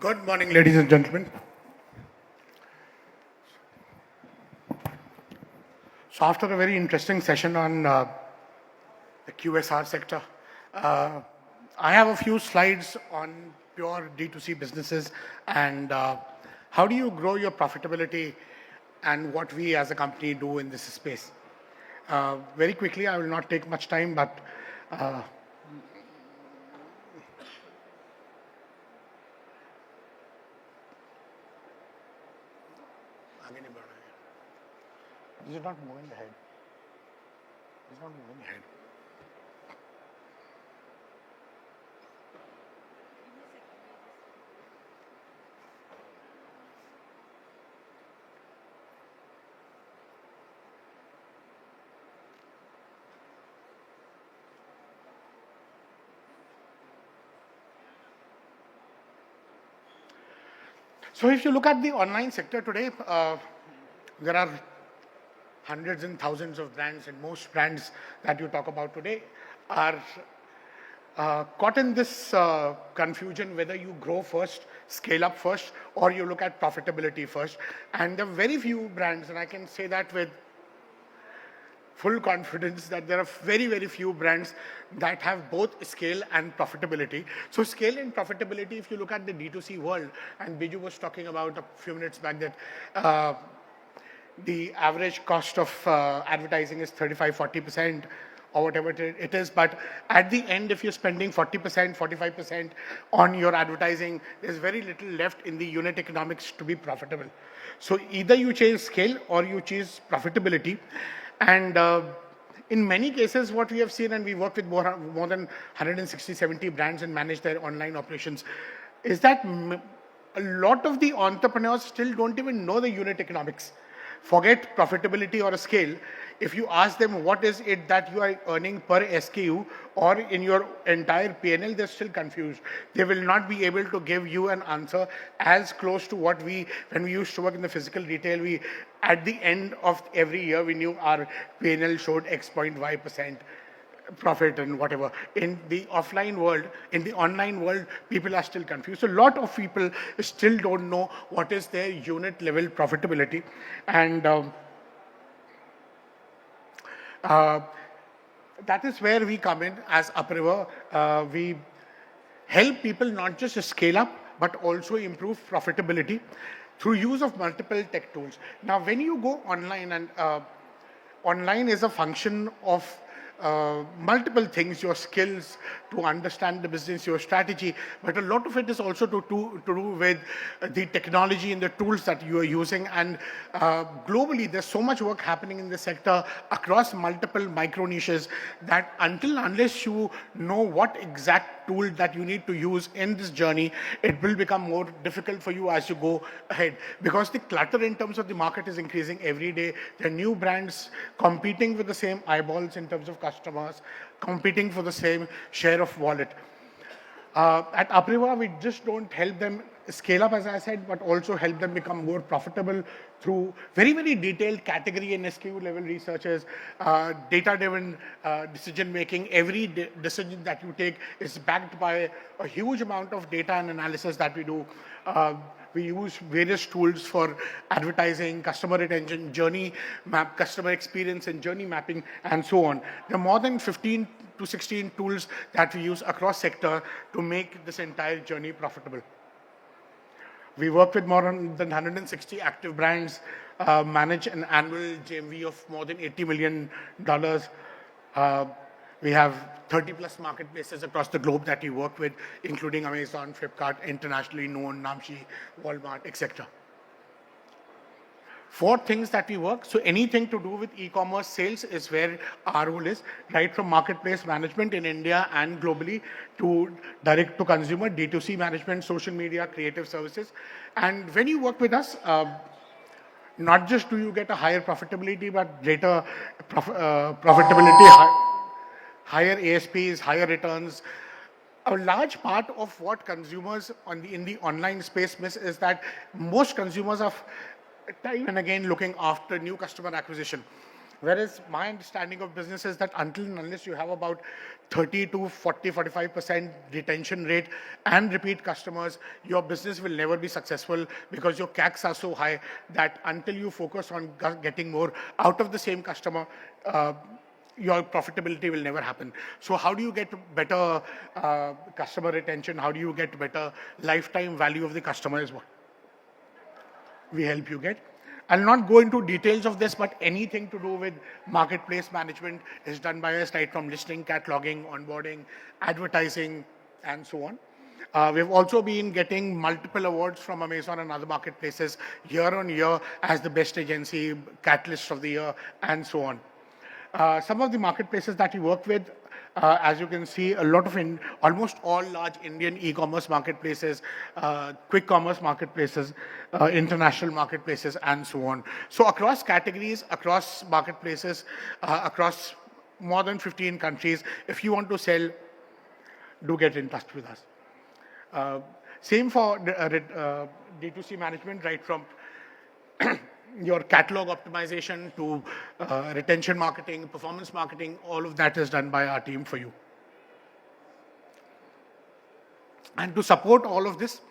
Good morning, ladies and gentlemen. So, after a very interesting session on the QSR sector, uh, I have a few slides on pure D2C businesses and how do you grow your profitability and what we as a company do in this space. Very quickly, I will not take much time, but uh, this is not moving ahead. It's not moving ahead. So if you look at the online sector today, there are hundreds and thousands of brands, and most brands that you talk about today are caught in this confusion whether you grow first, scale up first, or you look at profitability first. And there are very few brands, and I can say that with full confidence that there are very, very few brands that have both scale and profitability. So scale and profitability, if you look at the D2C world, and Biju was talking about a few minutes back that the average cost of advertising is 35-40% or whatever it is, but at the end, if you're spending 40%, 45% on your advertising, there's very little left in the unit economics to be profitable. So either you chase scale or you chase profitability. And in many cases, what we have seen, and we work with more than 160, 70 brands and manage their online operations, is that a lot of the entrepreneurs still don't even know the unit economics. Forget profitability or a scale. If you ask them what is it that you are earning per SKU or in your entire P&L, they're still confused. They will not be able to give you an answer as close to what when we used to work in the physical retail, at the end of every year, we knew our P&L showed X point Y% profit and whatever. In the offline world, in the online world, people are still confused. So a lot of people still don't know what is their unit level profitability. And uh, that is where we come in as Upriver. We help people not just scale up, but also improve profitability through use of multiple tech tools. Now, when you go online, and online is a function of multiple things, your skills to understand the business, your strategy, but a lot of it is also to do with the technology and the tools that you are using. And globally, there's so much work happening in the sector across multiple micro niches that unless you know what exact tool that you need to use in this journey, it will become more difficult for you as you go ahead, because the clutter in terms of the market is increasing every day. There are new brands competing with the same eyeballs in terms of customers, competing for the same share of wallet. At Apriva, we just don't help them scale up, as I said, but also help them become more profitable through very, very detailed category and SKU level researches, data-driven decision making. Every decision that you take is backed by a huge amount of data and analysis that we do. We use various tools for advertising, customer retention, journey map, customer experience and journey mapping, and so on. There are more than 15 to 16 tools that we use across sector to make this entire journey profitable. We work with more than 160 active brands, manage an annual GMV of more than $80 million. Uh, we have 30 plus marketplaces across the globe that we work with, including Amazon, Flipkart, internationally known, Namshi, Walmart, etc. Four things that we work. So anything to do with e-commerce sales is where our role is, right from marketplace management in India and globally to direct to consumer, D2C management, social media, creative services. And when you work with us, not just do you get a higher profitability, but greater profitability, higher ASPs, higher returns. A large part of what consumers in the online space miss is that most consumers are time and again looking after new customer acquisition. Whereas my understanding of business is that until and unless you have about 30 to 40, 45% retention rate and repeat customers, your business will never be successful because your CACs are so high that until you focus on getting more out of the same customer, uh, your profitability will never happen. So how do you get better customer retention? How do you get better lifetime value of the customer is what we help you get. I'll not go into details of this, but anything to do with marketplace management is done by us, right from listing, cataloging, onboarding, advertising, and so on. We've also been getting multiple awards from Amazon and other marketplaces year on year as the best agency, catalyst of the year, and so on. Some of the marketplaces that we work with, as you can see, a lot of almost all large Indian e-commerce marketplaces, quick commerce marketplaces, international marketplaces, and so on. So across categories, across marketplaces, across more than 15 countries, if you want to sell, do get in touch with us. Uh, Same for D2C management, right from your catalog optimization to retention marketing, performance marketing, all of that is done by our team for you. And to support all of this,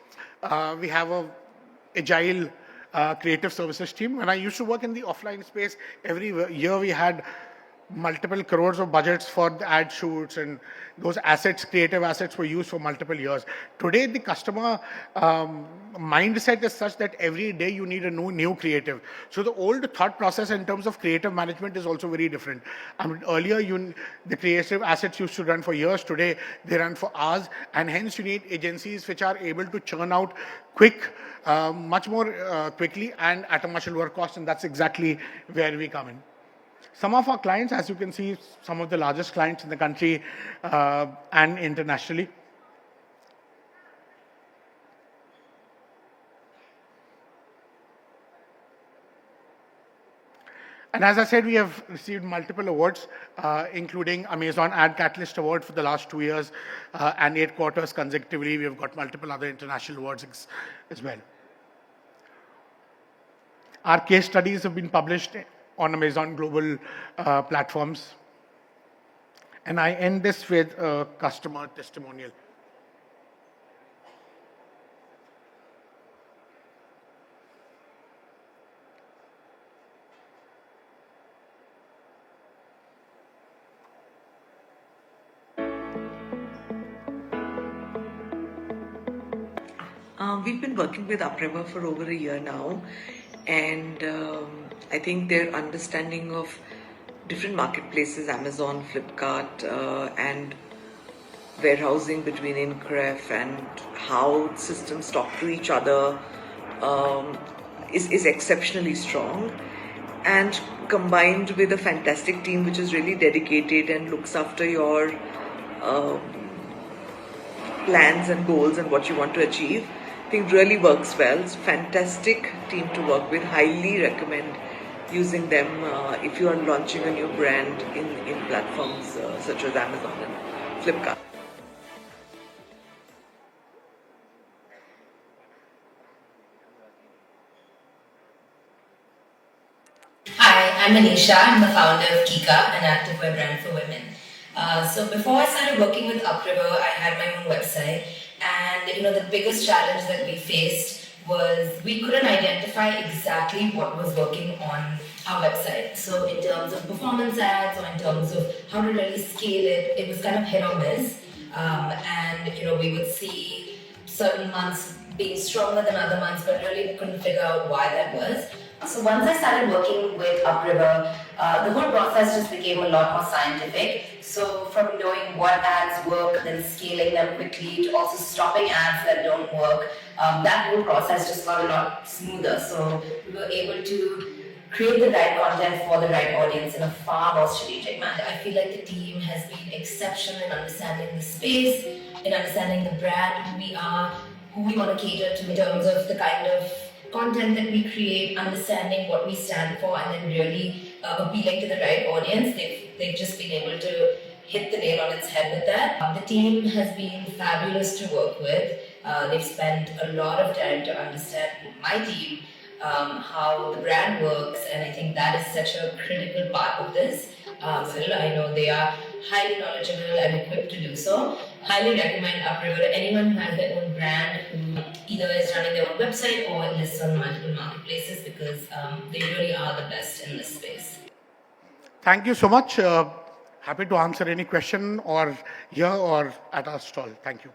we have a agile creative services team. When I used to work in the offline space, every year we had multiple crores of budgets for the ad shoots, and those assets, creative assets, were used for multiple years. Today, the customer mindset is such that every day you need a new creative. So the old thought process in terms of creative management is also very different. I mean, earlier the creative assets used to run for years. Today, they run for hours, and hence you need agencies which are able to churn out quick, much more quickly, and at a much lower cost. And that's exactly where we come in. Some of our clients, as you can see, some of the largest clients in the country and internationally. And as I said, we have received multiple awards, including Amazon Ad Catalyst Award for the last 2 years, and 8 quarters consecutively. We have got multiple other international awards as well. Our case studies have been published on Amazon global platforms. And I end this with a customer testimonial. We've been working with Upriver for over a year now, and I think their understanding of different marketplaces, Amazon, Flipkart, and warehousing between Incref and how systems talk to each other is exceptionally strong, and combined with a fantastic team which is really dedicated and looks after your um plans and goals and what you want to achieve, I think really works well. It's a fantastic team to work with. Highly recommend using them if you are launching a new brand in platforms such as Amazon and Flipkart. Hi, I'm Anisha. I'm the founder of Kika, an activewear brand for women. So before I started working with Upriver, I had my own website, and the biggest challenge that we faced was we couldn't identify exactly what was working on our website. So in terms of performance ads or in terms of how to really scale it, it was kind of hit or miss. And we would see certain months being stronger than other months, but really couldn't figure out why that was. So once I started working with Upriver, the whole process just became a lot more scientific. So from knowing what ads work, then scaling them quickly, to also stopping ads that don't work, that whole process just got a lot smoother. So we were able to create the right content for the right audience in a far more strategic manner. I feel like the team has been exceptional in understanding the space, in understanding the brand, who we are, who we want to cater to in terms of the kind of content that we create, understanding what we stand for, and then really appealing to the right audience. They've just been able to hit the nail on its head with that. The team has been fabulous to work with. They've spent a lot of time to understand my team, how the brand works, and I think that is such a critical part of this. Phil, I know they are highly knowledgeable and equipped to do so. Highly recommend Upriver to anyone who has their own brand, who either is running their own website or lists on multiple marketplaces, because they really are the best in this space. Thank you so much. Happy to answer any question or here or at our stall. Thank you.